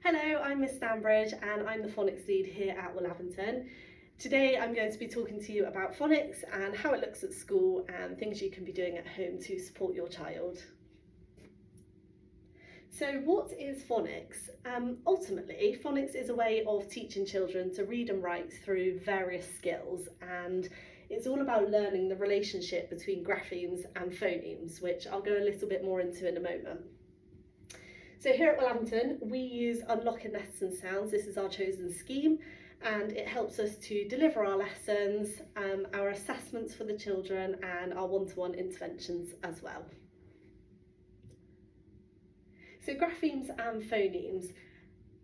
Hello, I'm Miss Stanbridge and I'm the phonics lead here at Willhampton. Today I'm going to be talking to you about phonics and how it looks at school and things you can be doing at home to support your child. So what is phonics? Ultimately, phonics is a way of teaching children to read and write through various skills, and it's all about learning the relationship between graphemes and phonemes, which I'll go a little bit more into in a moment. So here at Willhampton, we use unlocking letters and sounds. This is our chosen scheme, and it helps us to deliver our lessons, our assessments for the children, and our one-to-one interventions as well. So graphemes and phonemes.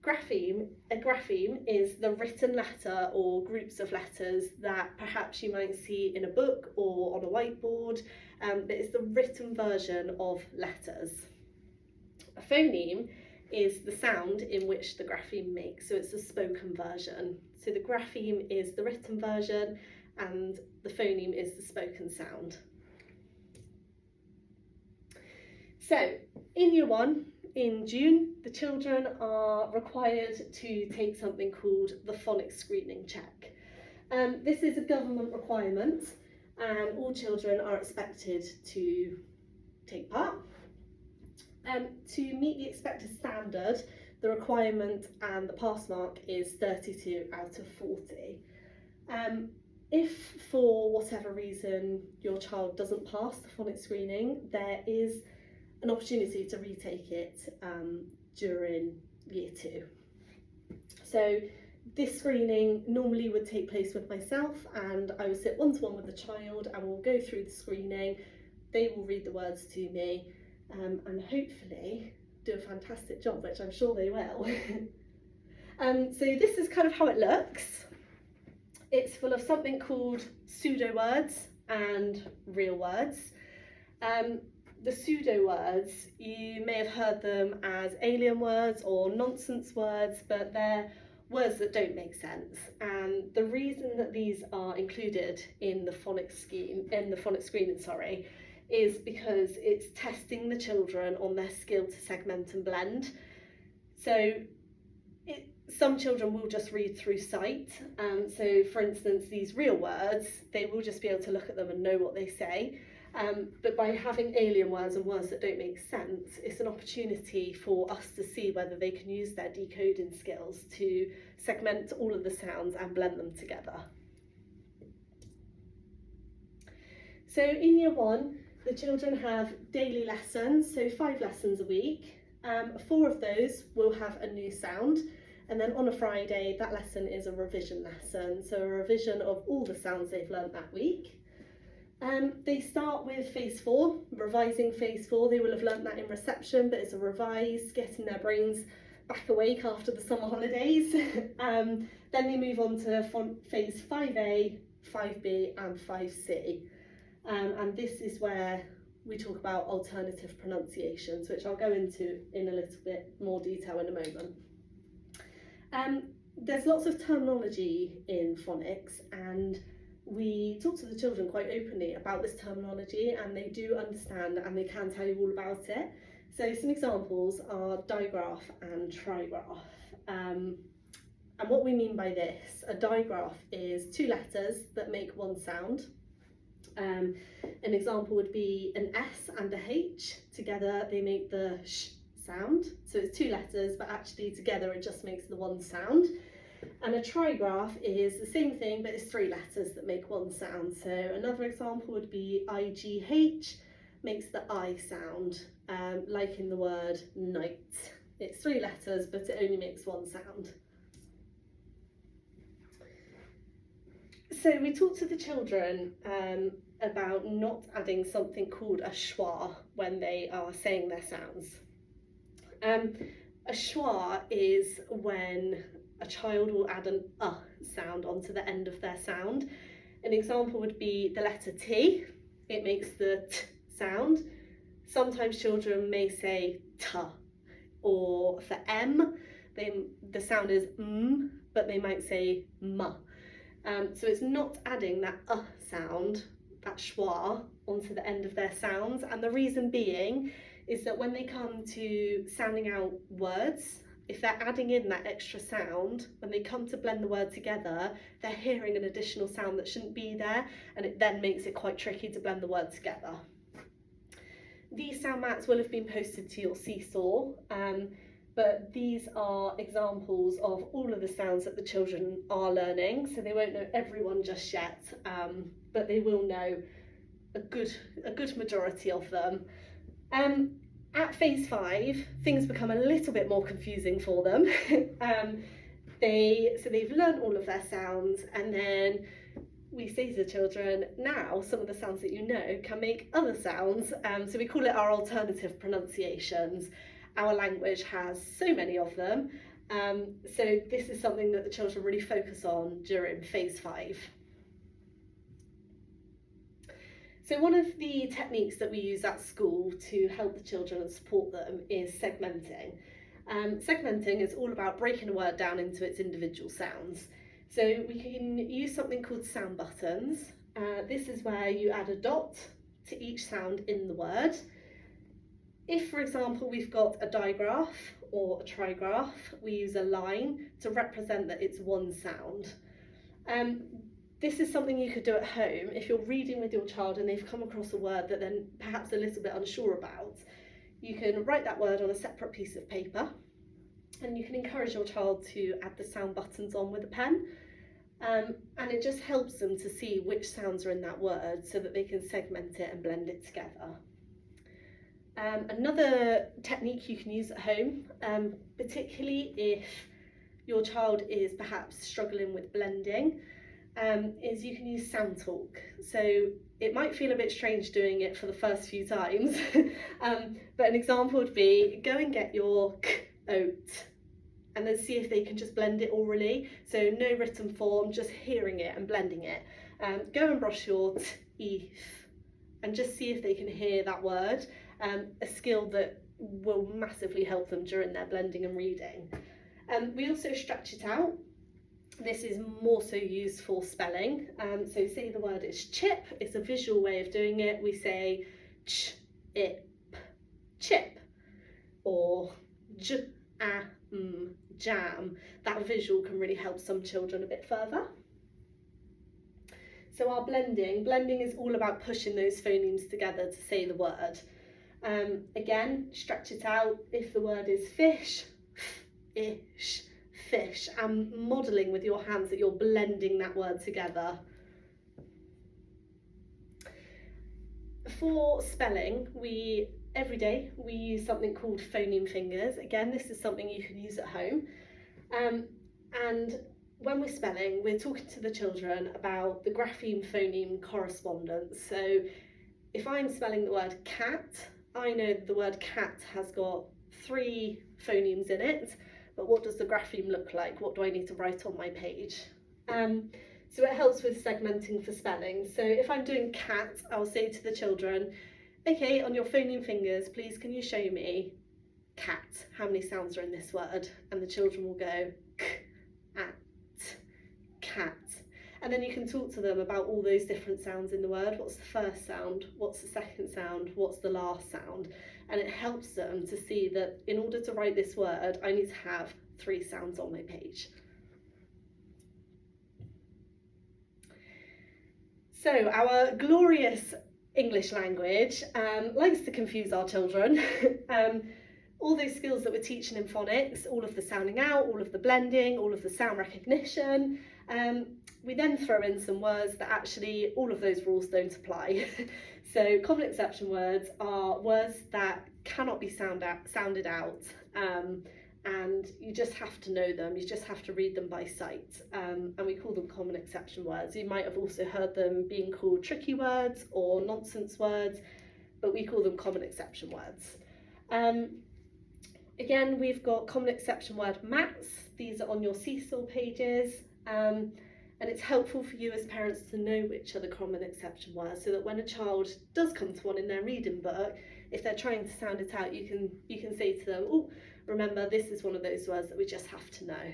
A grapheme is the written letter or groups of letters that perhaps you might see in a book or on a whiteboard, but it's the written version of letters. A phoneme is the sound in which the grapheme makes, so it's the spoken version. So the grapheme is the written version and the phoneme is the spoken sound. So in year one, in June, the children are required to take something called the phonics screening check. This is a government requirement and all children are expected to take part. To meet the expected standard, the requirement and the pass mark is 32 out of 40. If for whatever reason your child doesn't pass the phonics screening, there is an opportunity to retake it during year 2. So this screening normally would take place with myself, and I will sit one-to-one with the child and we'll go through the screening. They will read the words to me and hopefully do a fantastic job, which I'm sure they will. So this is kind of how it looks. It's full of something called pseudo words and real words. The pseudo words, you may have heard them as alien words or nonsense words, but they're words that don't make sense. And the reason that these are included in the phonics screening, is because it's testing the children on their skill to segment and blend. So some children will just read through sight. So for instance, these real words, they will just be able to look at them and know what they say. But by having alien words and words that don't make sense, it's an opportunity for us to see whether they can use their decoding skills to segment all of the sounds and blend them together. So in year 1, the children have daily lessons, so 5 lessons a week. 4 of those will have a new sound, and then on a Friday that lesson is a revision lesson, so a revision of all the sounds they've learnt that week. They start with phase 4, revising phase 4. They will have learnt that in reception, but it's a revise, getting their brains back awake after the summer holidays. Then they move on to phase 5A, 5B and 5C. And this is where we talk about alternative pronunciations, which I'll go into in a little bit more detail in a moment. There's lots of terminology in phonics, and we talk to the children quite openly about this terminology, and they do understand and they can tell you all about it. So some examples are digraph and trigraph. And what we mean by this, a digraph is 2 letters that make one sound. An example would be an S and a H. Together they make the sh sound. So it's 2 letters, but actually together it just makes the one sound. And a trigraph is the same thing, but it's 3 letters that make one sound. So another example would be IGH, makes the I sound, like in the word night. It's 3 letters, but it only makes one sound. So we talk to the children about not adding something called a schwa when they are saying their sounds. A schwa is when a child will add an sound onto the end of their sound. An example would be the letter T. It makes the t sound. Sometimes children may say ta, or for M, the sound is m, but they might say ma. So it's not adding that sound, that schwa, onto the end of their sounds, and the reason being is that when they come to sounding out words if they're adding in that extra sound, when they come to blend the word together, they're hearing an additional sound that shouldn't be there, and it then makes it quite tricky to blend the word together. These sound mats will have been posted to your Seesaw, but these are examples of all of the sounds that the children are learning, so they won't know everyone just yet, but they will know a good majority of them. At phase 5, things become a little bit more confusing for them. They've learned all of their sounds, and then we say to the children, now some of the sounds that you know can make other sounds, so we call it our alternative pronunciations. Our language has so many of them, so this is something that the children really focus on during phase 5. So one of the techniques that we use at school to help the children and support them is segmenting. Segmenting is all about breaking a word down into its individual sounds. So we can use something called sound buttons. This is where you add a dot to each sound in the word. If, for example, we've got a digraph or a trigraph, we use a line to represent that it's one sound. This is something you could do at home if you're reading with your child and they've come across a word that they're perhaps a little bit unsure about. You can write that word on a separate piece of paper, and you can encourage your child to add the sound buttons on with a pen, and it just helps them to see which sounds are in that word so that they can segment it and blend it together. Another technique you can use at home, particularly if your child is perhaps struggling with blending, is you can use sound talk. So it might feel a bit strange doing it for the first few times, but an example would be go and get your oat and then see if they can just blend it orally. So no written form, just hearing it and blending it. Go and brush your teeth and just see if they can hear that word, a skill that will massively help them during their blending and reading. We also stretch it out. This is more so used for spelling. So say the word is chip, it's a visual way of doing it. We say ch-ip, chip, or jam. That visual can really help some children a bit further. So our blending is all about pushing those phonemes together to say the word. Again, stretch it out. If the word is fish, ish, fish, and modelling with your hands that you're blending that word together. For spelling, every day we use something called phoneme fingers. Again, this is something you can use at home. And when we're spelling, we're talking to the children about the grapheme-phoneme correspondence. So if I'm spelling the word cat, I know the word cat has got 3 phonemes in it, but what does the grapheme look like? What do I need to write on my page? So it helps with segmenting for spelling. So if I'm doing cat, I'll say to the children, okay, on your phoneme fingers, please can you show me cat? How many sounds are in this word? And the children will go k-at, cat. And then you can talk to them about all those different sounds in the word. What's the first sound? What's the second sound? What's the last sound? And it helps them to see that in order to write this word, I need to have 3 sounds on my page. So our glorious English language likes to confuse our children. All those skills that we're teaching in phonics, all of the sounding out, all of the blending, all of the sound recognition, we then throw in some words that actually all of those rules don't apply. So common exception words are words that cannot be sounded out, and you just have to know them, you just have to read them by sight, and we call them common exception words. You might have also heard them being called tricky words or nonsense words, but we call them common exception words. Again, we've got common exception word mats. These are on your Seesaw pages, and it's helpful for you as parents to know which are the common exception words, so that when a child does come to one in their reading book, if they're trying to sound it out, you can say to them, oh, remember this is one of those words that we just have to know.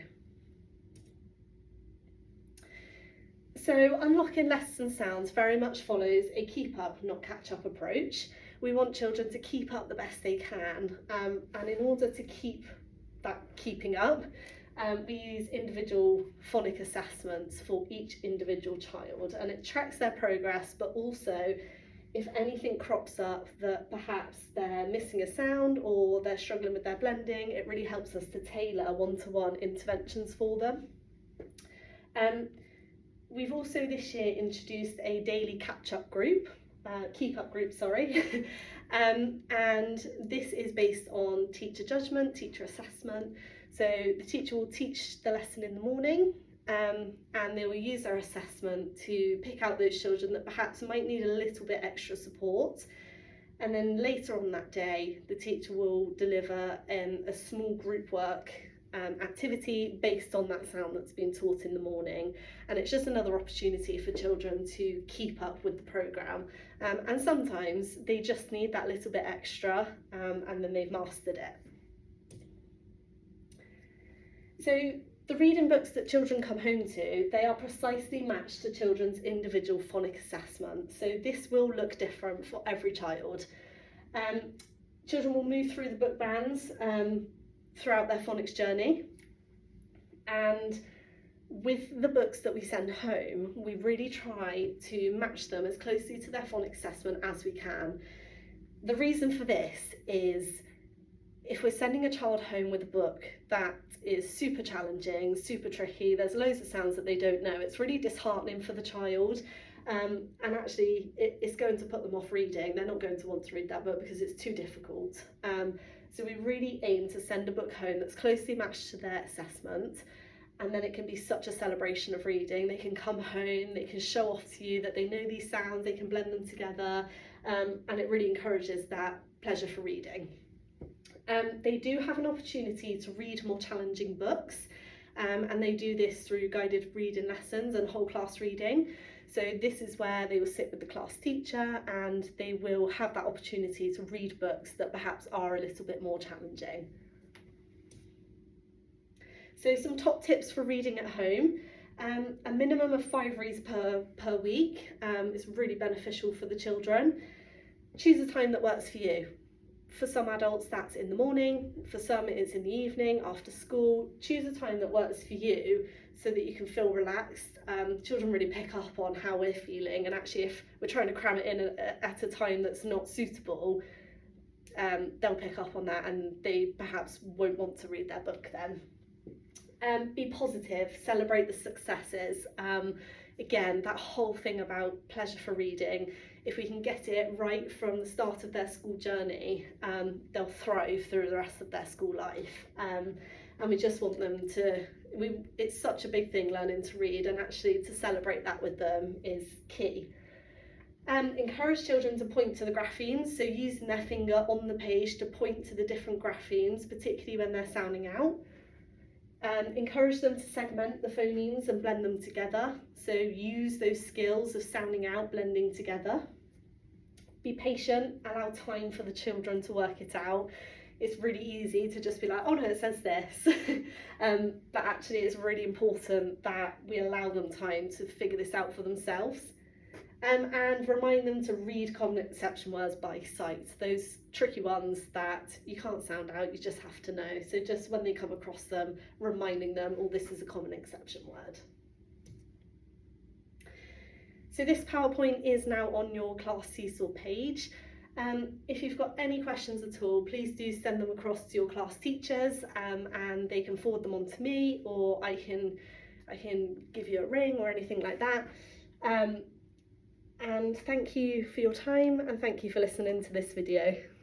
So unlocking lesson sounds very much follows a keep up, not catch up approach. We want children to keep up the best they can, and in order to keep that keeping up. We use individual phonic assessments for each individual child, and it tracks their progress, but also if anything crops up that perhaps they're missing a sound or they're struggling with their blending, it really helps us to tailor one-to-one interventions for them. We've also this year introduced a daily catch-up group, keep-up group, sorry. And this is based on teacher judgment, teacher assessment. So the teacher will teach the lesson in the morning, and they will use their assessment to pick out those children that perhaps might need a little bit extra support. And then later on that day, the teacher will deliver a small group work activity based on that sound that's been taught in the morning, and it's just another opportunity for children to keep up with the programme, and sometimes they just need that little bit extra, and then they've mastered it. So the reading books that children come home to, they are precisely matched to children's individual phonic assessment, so this will look different for every child. Children will move through the book bands throughout their phonics journey, and with the books that we send home, we really try to match them as closely to their phonics assessment as we can. The reason for this is if we're sending a child home with a book that is super challenging, super tricky, there's loads of sounds that they don't know, it's really disheartening for the child. And actually it's going to put them off reading. They're not going to want to read that book because it's too difficult. So we really aim to send a book home that's closely matched to their assessment, and then it can be such a celebration of reading. They can come home, they can show off to you that they know these sounds, they can blend them together, and it really encourages that pleasure for reading. They do have an opportunity to read more challenging books, and they do this through guided reading lessons and whole class reading. So this is where they will sit with the class teacher and they will have that opportunity to read books that perhaps are a little bit more challenging. So some top tips for reading at home. A minimum of 5 reads per week is really beneficial for the children. Choose a time that works for you. For some adults that's in the morning, for some it's in the evening, after school. Choose a time that works for you so that you can feel relaxed. Children really pick up on how we're feeling, and actually if we're trying to cram it in at a time that's not suitable, they'll pick up on that and they perhaps won't want to read their book then. Be positive, celebrate the successes. Again, that whole thing about pleasure for reading, if we can get it right from the start of their school journey, they'll thrive through the rest of their school life. And we just want them to, it's such a big thing learning to read, and actually to celebrate that with them is key. Encourage children to point to the graphemes, so using their finger on the page to point to the different graphemes, particularly when they're sounding out. Encourage them to segment the phonemes and blend them together, so use those skills of sounding out, blending together. Be patient, allow time for the children to work it out. It's really easy to just be like, oh no, it says this. But actually it's really important that we allow them time to figure this out for themselves. And remind them to read common exception words by sight, those tricky ones that you can't sound out, you just have to know. So just when they come across them, reminding them, oh, this is a common exception word. So this PowerPoint is now on your class Seesaw page. If you've got any questions at all, please do send them across to your class teachers, and they can forward them on to me, or I can give you a ring or anything like that. And thank you for your time, and thank you for listening to this video.